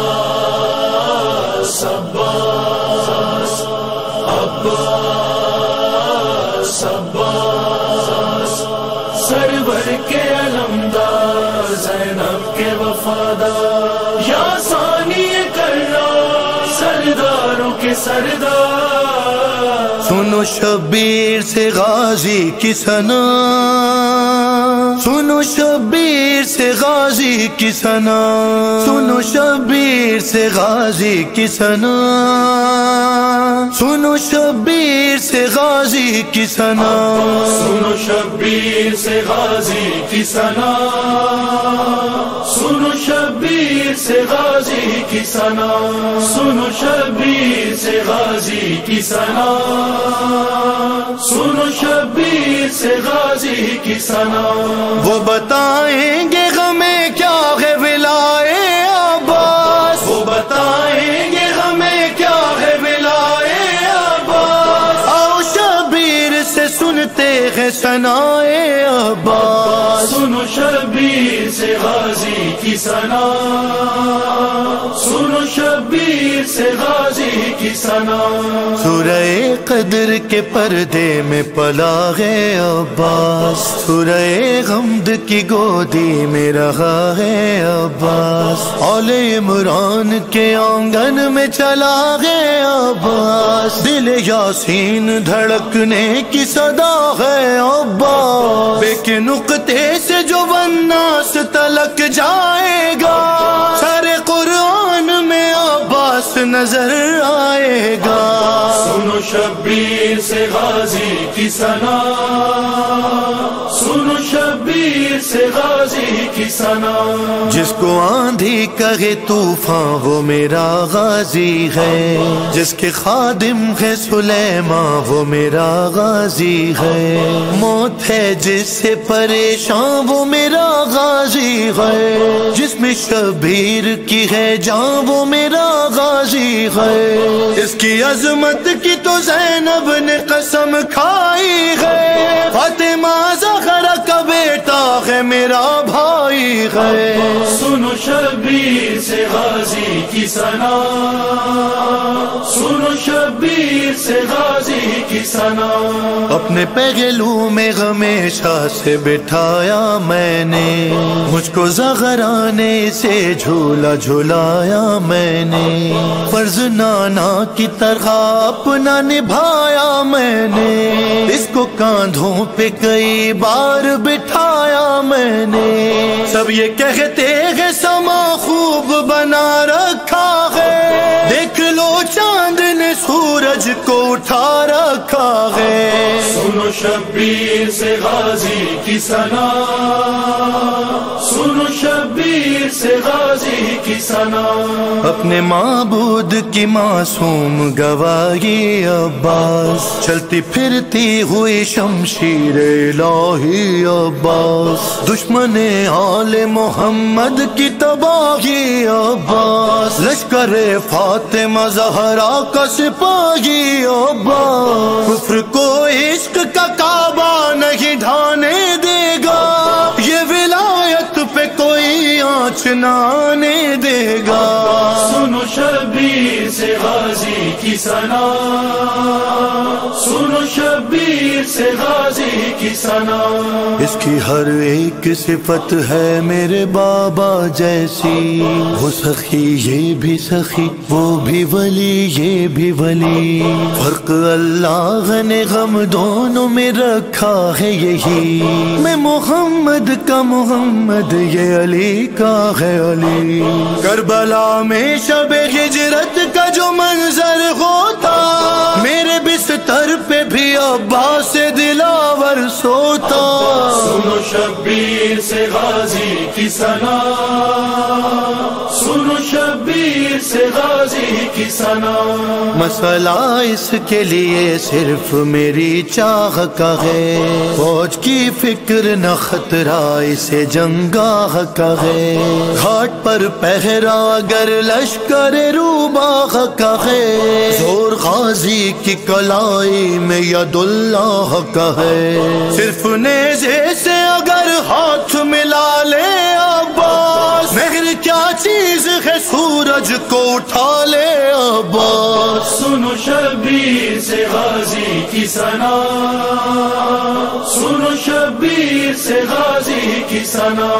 عباس عباس عباس عباس سرور کے علمدار زینب کے وفادار یا ثانی کرار سرداروں کے سردار سنو شبیر سے غازی کی ثنا سنو شبیر سے غازی کی ثنا سنو شبیر سے غازی کی ثنا سنو شبیر سے غازی کی ثنا سنو شبیر سے غازی کی ثنا سنو شبیر سے غازی کی ثنا سنو شبیر سے غازی کی ثنا سنو شبیر سے غازی کی ثنا وہ بتائیں گے ہمیں کیا ہے ولائے عباس وہ بتائیں گے ہمیں کیا ہے ولائے عباس آؤ شبیر سے سنتے ہیں ثنائے عباس سنو شبیر سے غازی کی ثنا سنو شبیر سے غازی کی ثنا سورہ قدر کے پردے میں پلا ہے عباس سورہ غمد کی گودی میں رہا ہے عباس آل عمران کے آنگن میں چلا ہے عباس دل یاسین دھڑکنے کی صدا ہے عباس بے کے نقطے سے جو والناس تلک جائے گا سر قرآن میں عباس نظر آئے گا سنو شبیر سے غازی کی ثنا سنو شبیر سے غازی کی ثنا جس کو آندھی کہے طوفان وہ میرا غازی ہے جس کے خادم ہے سلیمان وہ میرا غازی ہے موت ہے جس سے پریشان وہ میرا غازی ہے جس میں شبیر کی ہے جان وہ میرا غازی ہے اس کی عظمت کی تو زینب نے قسم کھائی ہے فاطمہ زہرا کا بیٹا ہے میرا بھائی ہے سنو شبیر سے غازی کی ثنا سنو شبیر سے غازی کی ثنا اپنے پہلو میں ہمیشہ سے بٹھایا میں نے مجھ کو زغرانے سے جھولا جھولایا میں نے فرض نانا کی طرح اپنا نبھایا میں نے اس کو کاندھوں پہ کئی بار بٹھایا میں نے سب یہ کہتے ہیں سما خوب بنا رکھا ہے دیکھ لو چاند نے سورج کو اٹھا رکھا ہے سنو شبیر سے غازی کی ثنا سنو شبیر سے غازی کی ثنا اپنے معبود کی معصوم گواہی عباس چلتی پھرتی ہوئی شمشیر الہی عباس دشمن آل محمد کی تباہی عباس لشکر فاطمہ زہرا کا سپاہی عباس کفر کو عشق کا کعبہ نہیں ڈھانے دے گا یہ ولایت پہ کوئی آنچ نہ آنے دے گا سنو شبیر سے غازی کی ثنا سنو شبیر سے غازی کی ثنا اس کی ہر ایک صفت ہے میرے بابا جیسی وہ سخی یہ بھی سخی وہ بھی ولی یہ بھی ولی فرق اللہ نے غم دونوں میں رکھا ہے یہی میں محمد کا محمد یہ علی کا ہے علی کربلا میں شب ہجرت کا جو منظر ہوتا میرے بستر پہ بھی عباس سے دلاور سوتا سنو شبیر سے غازی کی ثنا سنو شبیر سے غازی کی ثنا مسئلہ اس کے لیے صرف میری چاہ کا ہے فوج کی فکر نہ خطرہ اسے جنگاہ کا ہے گھاٹ پر پہرا اگر لشکر روباہ کا ہے زور غازی کی کلائی میں ید اللہ کا ہے صرف نیزے سے اگر ہاتھ ملا لے عباس مہر کیا چیز ہے سورج کو اٹھا لے عباس. سنو شبیر سے غازی کی ثنا، سنو شبیر سے غازی کی ثنا.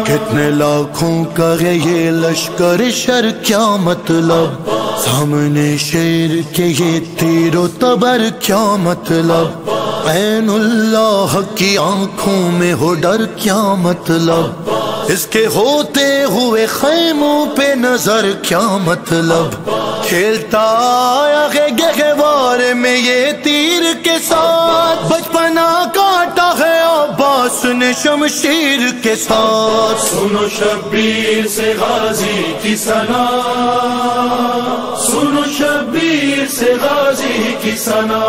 کتنے لاکھوں کا ہے یہ لشکر شر، کیا مطلب سامنے شیر کے یہ تیر و تبر، کیا مطلب عین اللہ کی آنکھوں میں ہو ڈر، کیا مطلب اس کے ہوتے ہوئے خیموں پہ نظر، کیا مطلب کھیلتا آیا ہے گہوار میں یہ تیر کے ساتھ، بچپنا کاٹا ہے عباس نے شمشیر کے ساتھ. سنو شبیر سے غازی کی ثنا، سنو شبیر سے غازی کی ثنا.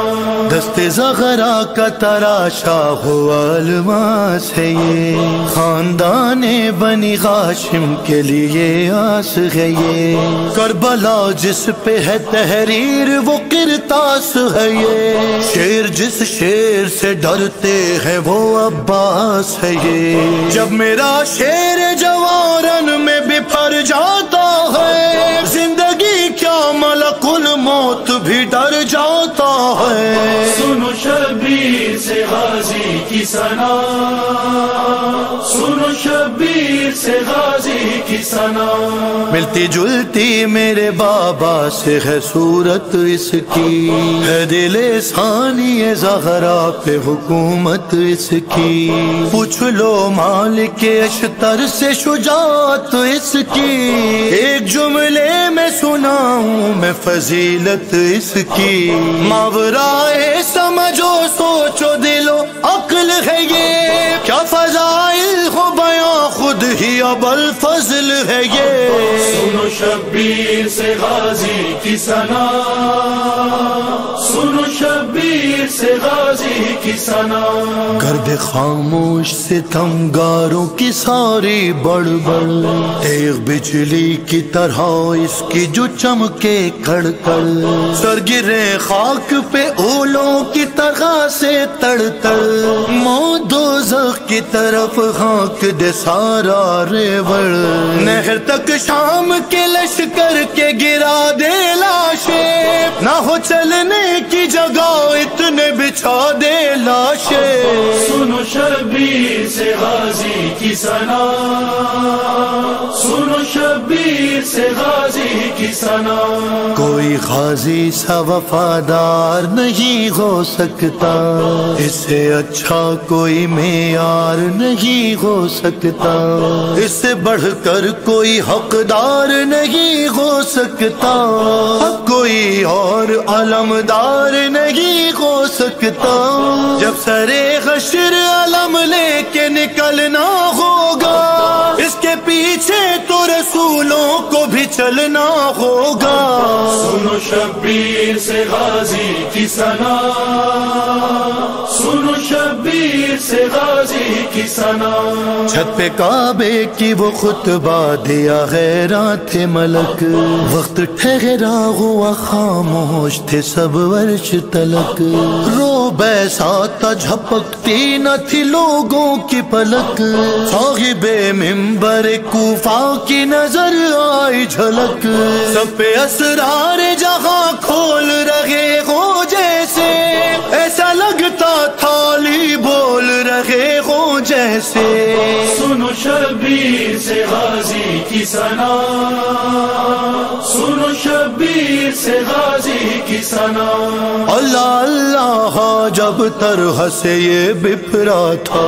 دست زغرا کا تراشا ہوا الماس ہے یہ، خاندان بنی ہاشم کے لیے آس ہے یہ، کربلا جس پہ ہے تحریر وہ کرتاس ہے یہ، شیر جس شیر سے ڈرتے ہیں وہ عباس ہے یہ. جب میرا شیر جوارن میں بپھر جاتا ہے، زندگی کیا ملک الموت بھی ڈر جاتا ہے. سنو شبیر سے غازی کی ثنا، سنو شبیر سے غازی کی ثنا. ملتی جلتی میرے بابا سے ہے صورت اس کی، ہے دل ثانی زہرا پہ حکومت اس کی. پوچھ لو مالک اشتر سے شجاعت اس کی، ایک جملے میں سناؤں میں فضیلت اس کی. ماورائے سمجھو سوچو دلو عقل ہے یہ، کیا فضائل ہو بیاں خود ہی اب الفضل ہے یہ. سنو شبیر سے غازی کی ثنا، سنو شبیر سے غازی کی ثنا. گرد خاموش ستمگاروں کی ساری بڑبڑ، تیغ بجلی کی طرح اس کی جو چمکے کڑ کڑ، سر گرے خاک پہ اولوں کی طرح سے تڑ تڑ، موت دوزخ کی طرف ہانک دے سارا ریوڑ، نہر تک شام کے لشکر کے گرا دے لاشیں، نہ ہو چلنے کی جگہ اتنے بچھا دے لاشیں. سنو شبیر سے غازی کی ثنا، سنو شبیر سے غازی کی ثنا. کوئی غازی سا وفادار نہیں ہو سکتا، اس سے اچھا کوئی معیار نہیں ہو سکتا، اس سے بڑھ کر کوئی حقدار نہیں ہو سکتا، کوئی اور علمدار نہیں ہو سکتا. جب سرے حشر علم لے کے نکلنا ہوگا، اس کے پیچھے تو رسولوں کو بھی چلنا ہوگا. سنو شبیر سے غازی کی ثنا، سنو شبیر سے غازی کی ثنا. چھت پہ کعبے کی وہ خطبہ دیا حیران تھے ملک، وقت ٹھہرا ہوا خاموش تھے سب عرش تلک، رو بیسا تھا جھپکتی نہ تھی لوگوں کی پلک، صاحب منبر کوفہ کی نظر آئی جھلک، سب پہ اسرار جہاں کھول رہے ہو جیسے، ایسا لگتا تھالی بول رہے ہو جیسے. سنو شبیر سے غازی کی ثنا، سنو شبیر سے غازی کی ثنا. اللہ اللہ جب طرح سے یہ بپھرا تھا،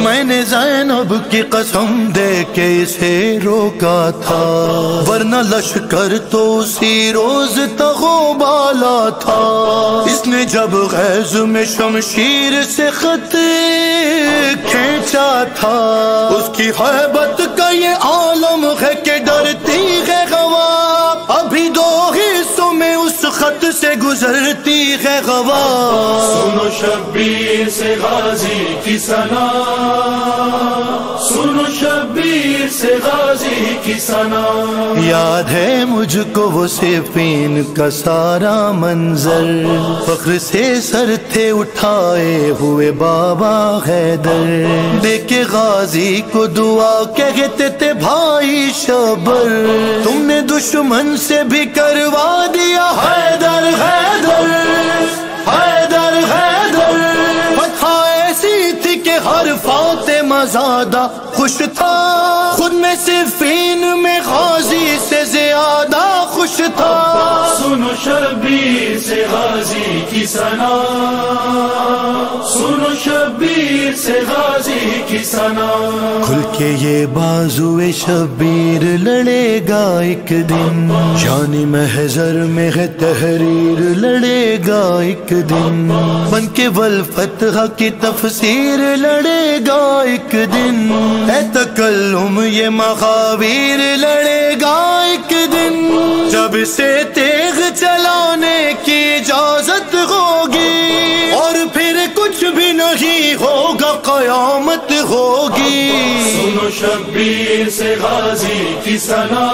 میں نے زینب کی قسم دے کے اسے روکا تھا، ورنہ لشکر تو اسی روز تغو بالا تھا. اس نے جب غیظ میں شمشیر سے خط کھینچا تھا، اس کی ہیبت کا یہ عالم ہے کہ ڈرتی ہے ہوا، ابھی دو حصوں میں اس خط سے گزرتی ہے ہوا، سنو شبیر سے غازی کی ثنا، سنو شبیر سے غازی کی ثنا۔ یاد ہے مجھ کو وہ صفین کا سارا منظر، فخر سے سر تھے اٹھائے ہوئے بابا حیدر، دیکھے غازی کو دعا کہتے تھے بھائی شبر، تم نے دشمن سے بھی کروا دیا حیدر حیدر حیدر حیدر۔ فتح ایسی تھی کہ ہر فاطمہ زادہ خوش تھا، خود میں صفین میں غازی سے زیادہ خوش تھا۔ سنو شبیر سے غازی کی ثنا، سنو شبیر سے غازی کی ثنا۔ کھل کے یہ بازوئے شبیر لڑے گا ایک دن، شان محضر میں ہے تحریر لڑے گا ایک دن، بن کے والفتح کی تفسیر لڑے گا ایک دن، اے تکلم یہ مخاویر لڑے گا ایک دن، جب سے تیغ چلانے کی اجازت ہوگی اور پھر کچھ بھی نہیں ہوگا قیامت ہوگی۔ سنو شبیر سے غازی کی ثنا،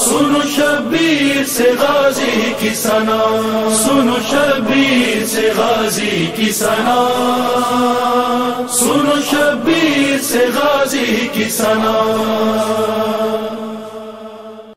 سنو شبیر سے غازی کی ثنا، سنو شبیر سے غازی کی ثنا، سنو شبیر سے غازی کی ثنا۔